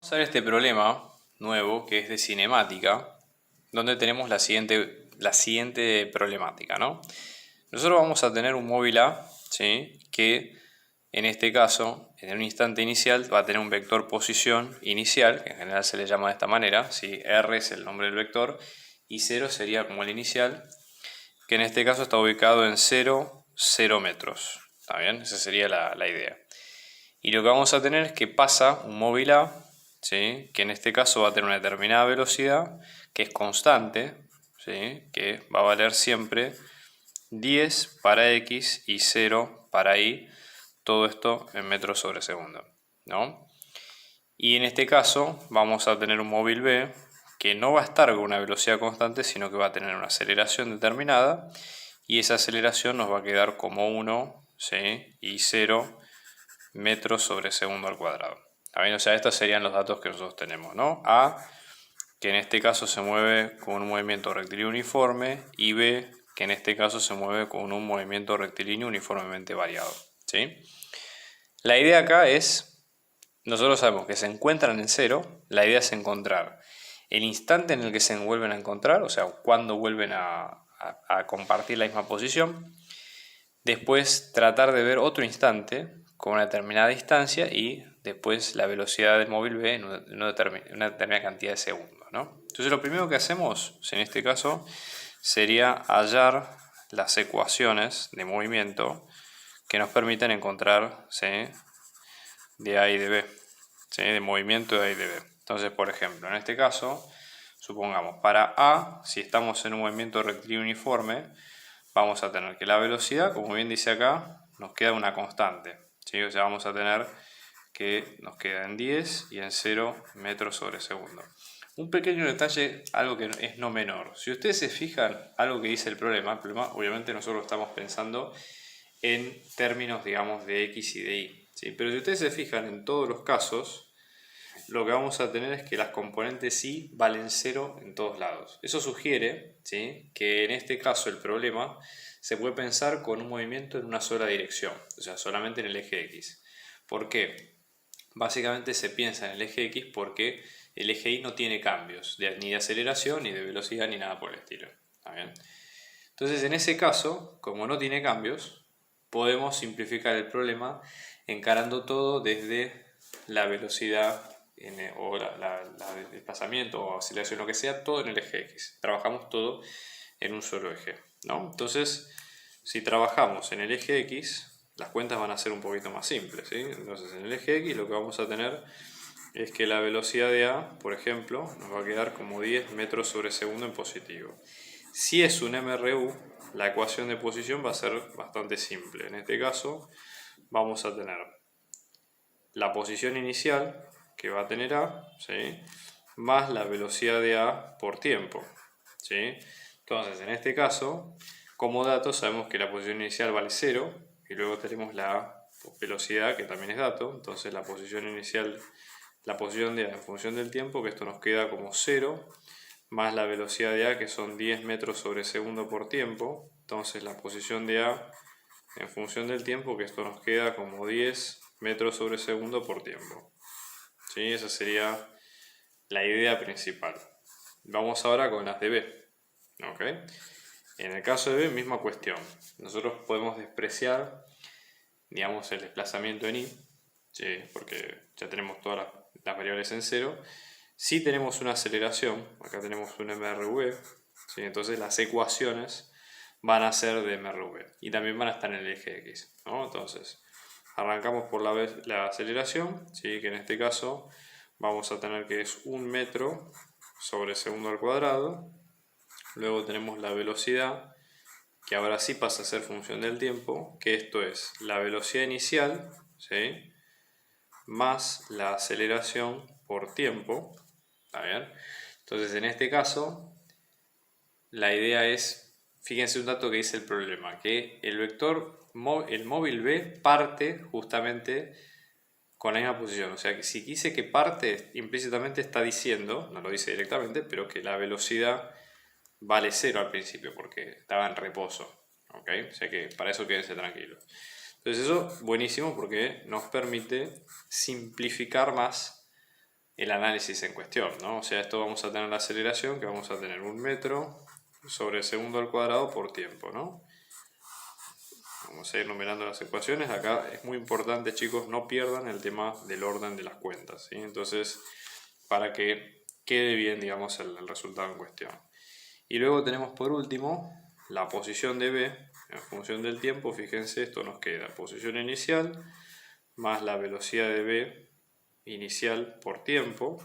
Vamos a ver este problema nuevo que es de cinemática, donde tenemos la siguiente problemática, ¿no? Nosotros vamos a tener un móvil A, ¿sí? Que en este caso, en un instante inicial, va a tener un vector posición inicial, que en general se le llama de esta manera, ¿sí? R es el nombre del vector, y 0 sería como el inicial, que en este caso está ubicado en 0, 0 metros. ¿Está bien? Esa sería la idea. Y lo que vamos a tener es que pasa un móvil A, ¿sí? Que en este caso va a tener una determinada velocidad, que es constante, ¿sí? Que va a valer siempre 10 para X y 0 para Y, todo esto en metros sobre segundo, ¿no? Y en este caso vamos a tener un móvil B que no va a estar con una velocidad constante, sino que va a tener una aceleración determinada, y esa aceleración nos va a quedar como 1, ¿sí? Y 0 metros sobre segundo al cuadrado. ¿Está bien? O sea, estos serían los datos que nosotros tenemos, ¿no? A, que en este caso se mueve con un movimiento rectilíneo uniforme, y B, que en este caso se mueve con un movimiento rectilíneo uniformemente variado, ¿sí? La idea acá es, nosotros sabemos que se encuentran en cero, la idea es encontrar el instante en el que se vuelven a encontrar, o sea, cuando vuelven a compartir la misma posición. Después tratar de ver otro instante con una determinada distancia y después la velocidad del móvil B en una determinada cantidad de segundos, ¿no? Entonces lo primero que hacemos en este caso sería hallar las ecuaciones de movimiento que nos permiten encontrar, ¿sí? De A y de B, ¿sí? De movimiento de A y de B. Entonces, por ejemplo, en este caso, supongamos para A, si estamos en un movimiento rectilíneo uniforme, vamos a tener que la velocidad, como bien dice acá, nos queda una constante, ¿sí? O sea, vamos a tener que nos queda en 10 y en 0 metros sobre segundo. Un pequeño detalle, algo que es no menor. Si ustedes se fijan, algo que dice el problema obviamente nosotros estamos pensando en términos, digamos, de X y de Y, ¿sí? Pero si ustedes se fijan en todos los casos, lo que vamos a tener es que las componentes Y valen 0 en todos lados. Eso sugiere, ¿sí? Que en este caso el problema se puede pensar con un movimiento en una sola dirección, o sea, solamente en el eje X. ¿Por qué? Básicamente se piensa en el eje X porque el eje Y no tiene cambios, ni de aceleración, ni de velocidad, ni nada por el estilo. ¿Está bien? Entonces, en ese caso, como no tiene cambios, podemos simplificar el problema encarando todo desde la velocidad o el desplazamiento o aceleración, lo que sea, todo en el eje X. Trabajamos todo en un solo eje, ¿no? Entonces, si trabajamos en el eje X, las cuentas van a ser un poquito más simples, ¿sí? Entonces, en el eje X lo que vamos a tener es que la velocidad de A, por ejemplo, nos va a quedar como 10 metros sobre segundo en positivo. Si es un MRU, la ecuación de posición va a ser bastante simple. En este caso vamos a tener la posición inicial que va a tener A, ¿sí? Más la velocidad de A por tiempo, ¿sí? Entonces, en este caso, como dato sabemos que la posición inicial vale 0 y luego tenemos la velocidad que también es dato. Entonces la posición inicial, la posición de A en función del tiempo, que esto nos queda como 0, más la velocidad de A, que son 10 metros sobre segundo por tiempo. Entonces la posición de A en función del tiempo, que esto nos queda como 10 metros sobre segundo por tiempo, ¿sí? Esa sería la idea principal. Vamos ahora con las de B, ¿ok? En el caso de B, misma cuestión. Nosotros podemos despreciar, digamos, el desplazamiento en Y, ¿sí? Porque ya tenemos todas las variables en cero. Si tenemos una aceleración, acá tenemos un MRV, ¿sí? Entonces las ecuaciones van a ser de MRV y también van a estar en el eje X, ¿no? Entonces, arrancamos por la aceleración, ¿sí? Que en este caso vamos a tener que es 1 metro sobre segundo al cuadrado. Luego tenemos la velocidad, que ahora sí pasa a ser función del tiempo, que esto es la velocidad inicial, ¿sí? Más la aceleración por tiempo. ¿Está bien? Entonces, en este caso, la idea es, fíjense un dato que dice el problema, que el vector, el móvil B parte justamente con la misma posición. O sea, que si dice que parte, implícitamente está diciendo, no lo dice directamente, pero que la velocidad vale 0 al principio, porque estaba en reposo. ¿Ok? O sea que para eso quédense tranquilos. Entonces eso, buenísimo, porque nos permite simplificar más el análisis en cuestión, ¿no? O sea, esto vamos a tener la aceleración, que vamos a tener 1 metro sobre segundo al cuadrado por tiempo, ¿no? Vamos a ir numerando las ecuaciones. Acá es muy importante, chicos, no pierdan el tema del orden de las cuentas, ¿sí? Entonces, para que quede bien, digamos, el resultado en cuestión. Y luego tenemos por último la posición de B en función del tiempo. Fíjense, esto nos queda posición inicial más la velocidad de B inicial por tiempo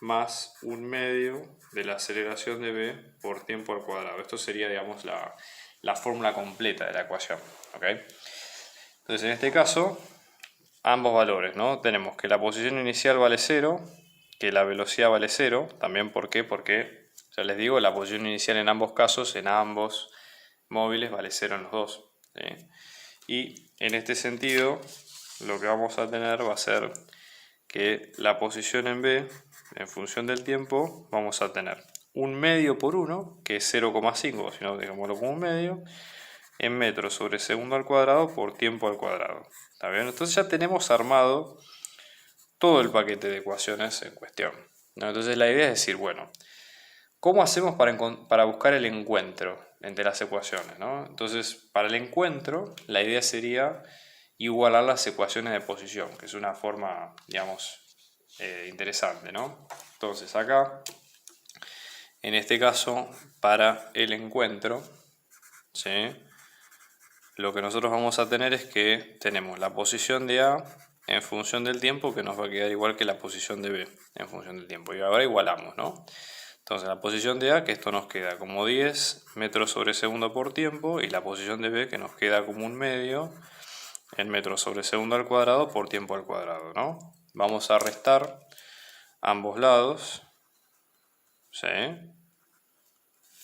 más 1/2 de la aceleración de B por tiempo al cuadrado. Esto sería, digamos, la fórmula completa de la ecuación, ¿ok? Entonces, en este caso, ambos valores, ¿no? Tenemos que la posición inicial vale 0, que la velocidad vale 0. También, ¿por qué? Porque, ya les digo, la posición inicial en ambos casos, en ambos móviles, vale 0 en los dos, ¿sí? Y en este sentido, lo que vamos a tener va a ser que la posición en B, en función del tiempo, vamos a tener 1/2 por 1, que es 0,5, si no, digámoslo como 1/2, en metros sobre segundo al cuadrado por tiempo al cuadrado. ¿Está bien? Entonces ya tenemos armado todo el paquete de ecuaciones en cuestión, ¿no? Entonces la idea es decir, bueno, ¿cómo hacemos para buscar el encuentro entre las ecuaciones, ¿no? Entonces, para el encuentro, la idea sería igualar las ecuaciones de posición, que es una forma, digamos, interesante, ¿no? Entonces, acá, en este caso, para el encuentro, ¿sí? Lo que nosotros vamos a tener es que tenemos la posición de A en función del tiempo, que nos va a quedar igual que la posición de B en función del tiempo. Y ahora igualamos, ¿no? Entonces la posición de A, que esto nos queda como 10 metros sobre segundo por tiempo, y la posición de B, que nos queda como 1/2 en metros sobre segundo al cuadrado por tiempo al cuadrado, ¿no? Vamos a restar ambos lados, ¿sí?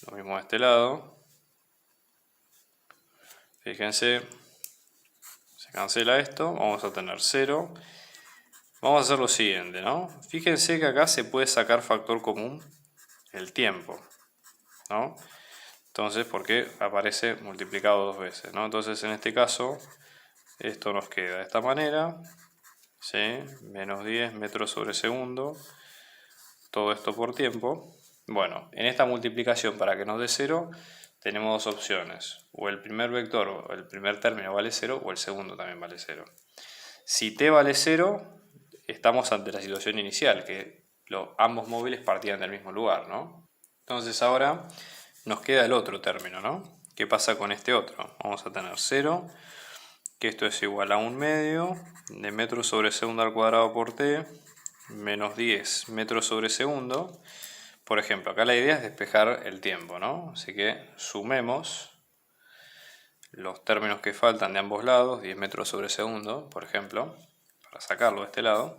Lo mismo de este lado. Fíjense, se cancela esto, vamos a tener 0. Vamos a hacer lo siguiente, ¿no? Fíjense que acá se puede sacar factor común el tiempo, ¿no? Entonces, porque aparece multiplicado 2 veces, ¿no? Entonces, en este caso, esto nos queda de esta manera, ¿sí? Menos 10 metros sobre segundo, todo esto por tiempo. Bueno, en esta multiplicación, para que nos dé 0, tenemos dos opciones. O el primer vector o el primer término vale 0, o el segundo también vale 0. Si t vale 0, estamos ante la situación inicial, que ambos móviles partían del mismo lugar, ¿no? Entonces ahora nos queda el otro término, ¿no? ¿Qué pasa con este otro? Vamos a tener 0, que esto es igual a 1/2 de metros sobre segundo al cuadrado por t, menos 10 metros sobre segundo. Por ejemplo, acá la idea es despejar el tiempo, ¿no? Así que sumemos los términos que faltan de ambos lados, 10 metros sobre segundo, por ejemplo, para sacarlo de este lado.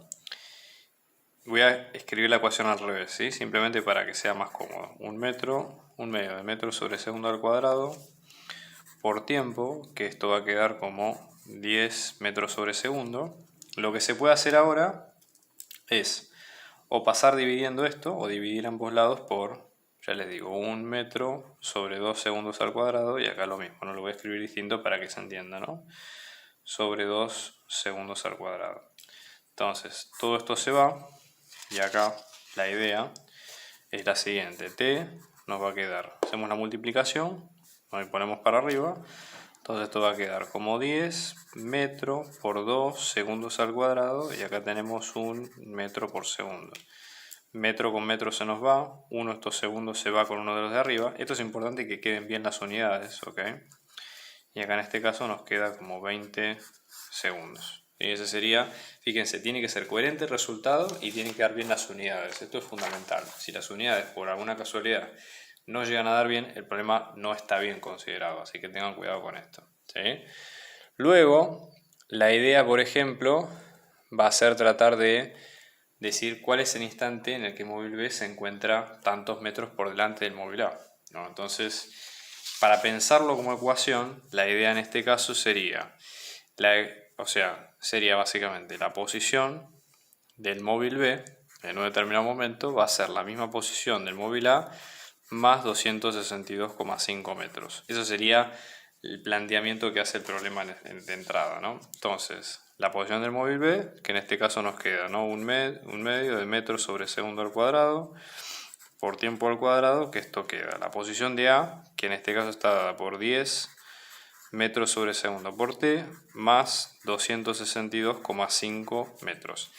Voy a escribir la ecuación al revés, ¿sí? Simplemente para que sea más cómodo. 1/2 de metro sobre segundo al cuadrado por tiempo, que esto va a quedar como 10 metros sobre segundo. Lo que se puede hacer ahora es o pasar dividiendo esto o dividir ambos lados por, ya les digo, 1 metro sobre 2 segundos al cuadrado, y acá lo mismo, no lo voy a escribir distinto para que se entienda, ¿no? Sobre 2 segundos al cuadrado. Entonces, todo esto se va. Y acá la idea es la siguiente. T nos va a quedar, hacemos la multiplicación, nos ponemos para arriba. Entonces esto va a quedar como 10 metros por 2 segundos al cuadrado. Y acá tenemos 1 metro por segundo. Metro con metro se nos va. Uno de estos segundos se va con uno de los de arriba. Esto es importante que queden bien las unidades, ¿ok? Y acá en este caso nos queda como 20 segundos. Y ese sería, fíjense, tiene que ser coherente el resultado y tienen que dar bien las unidades. Esto es fundamental. Si las unidades por alguna casualidad no llegan a dar bien, el problema no está bien considerado. Así que tengan cuidado con esto, ¿sí? Luego, la idea, por ejemplo, va a ser tratar de decir cuál es el instante en el que el móvil B se encuentra tantos metros por delante del móvil A, ¿no? Entonces, para pensarlo como ecuación, la idea en este caso sería, sería básicamente la posición del móvil B en un determinado momento va a ser la misma posición del móvil A más 262,5 metros. Eso sería el planteamiento que hace el problema de entrada, ¿no? Entonces, la posición del móvil B, que en este caso nos queda, ¿no? un medio de metro sobre segundo al cuadrado por tiempo al cuadrado, que esto queda. La posición de A, que en este caso está dada por 10 metros sobre segundo por t, más 262,5 metros.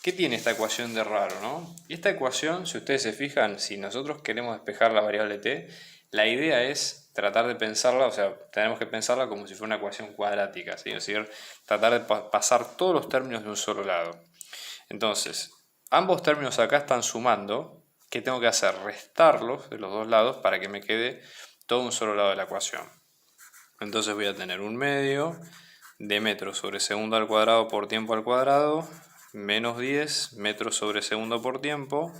¿Qué tiene esta ecuación de raro, no? Y esta ecuación, si ustedes se fijan, si nosotros queremos despejar la variable t, la idea es tratar de pensarla, o sea, tenemos que pensarla como si fuera una ecuación cuadrática, ¿sí? Es decir, tratar de pasar todos los términos de un solo lado. Entonces, ambos términos acá están sumando. ¿Qué tengo que hacer? Restarlos de los dos lados para que me quede todo un solo lado de la ecuación. Entonces voy a tener un medio de metros sobre segundo al cuadrado por tiempo al cuadrado, menos 10 metros sobre segundo por tiempo,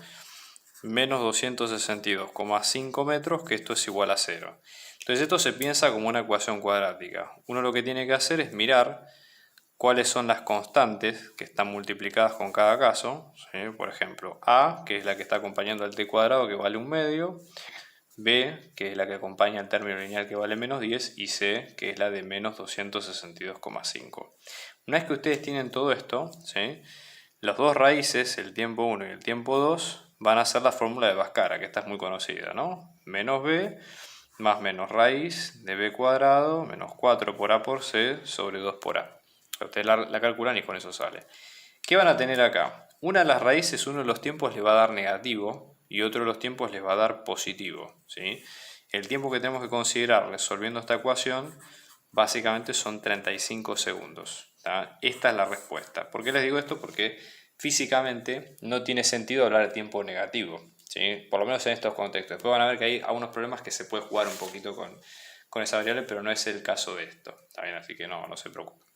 menos 262,5 metros, que esto es igual a 0. Entonces esto se piensa como una ecuación cuadrática. Uno lo que tiene que hacer es mirar cuáles son las constantes que están multiplicadas con cada caso, ¿sí? Por ejemplo, A, que es la que está acompañando al t cuadrado, que vale un medio, B, que es la que acompaña el término lineal, que vale menos 10, y C, que es la de menos 262,5. Una vez que ustedes tienen todo esto, ¿sí? Los dos raíces, el tiempo 1 y el tiempo 2, van a ser la fórmula de Bhaskara, que esta es muy conocida, ¿no? Menos B más menos raíz de B cuadrado menos 4 por A por C sobre 2 por A. Ustedes la calculan y con eso sale. ¿Qué van a tener acá? Una de las raíces, uno de los tiempos le va a dar negativo y otro de los tiempos les va a dar positivo, ¿sí? El tiempo que tenemos que considerar resolviendo esta ecuación básicamente son 35 segundos. ¿Tá? Esta es la respuesta. ¿Por qué les digo esto? Porque físicamente no tiene sentido hablar de tiempo negativo, ¿sí? Por lo menos en estos contextos. Después van a ver que hay algunos problemas que se puede jugar un poquito con esa variable, pero no es el caso de esto. ¿Está bien? Así que no se preocupen.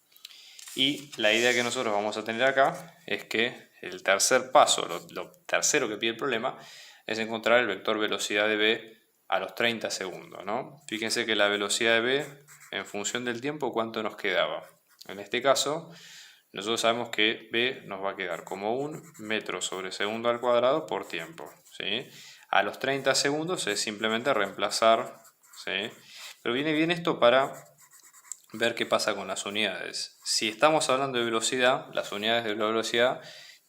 Y la idea que nosotros vamos a tener acá es que el tercer paso, lo tercero que pide el problema, es encontrar el vector velocidad de B a los 30 segundos, ¿no? Fíjense que la velocidad de B, en función del tiempo, ¿cuánto nos quedaba? En este caso, nosotros sabemos que B nos va a quedar como un metro sobre segundo al cuadrado por tiempo, ¿sí? A los 30 segundos es simplemente reemplazar, ¿sí? Pero viene bien esto para ver qué pasa con las unidades. Si estamos hablando de velocidad, las unidades de la velocidad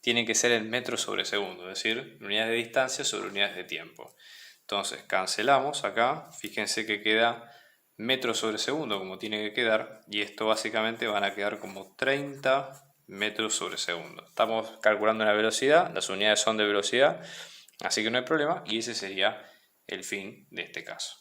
tienen que ser en metros sobre segundo, es decir, unidades de distancia sobre unidades de tiempo. Entonces cancelamos acá, fíjense que queda metros sobre segundo como tiene que quedar, y esto básicamente van a quedar como 30 metros sobre segundo. Estamos calculando una velocidad, las unidades son de velocidad, así que no hay problema, y ese sería el fin de este caso.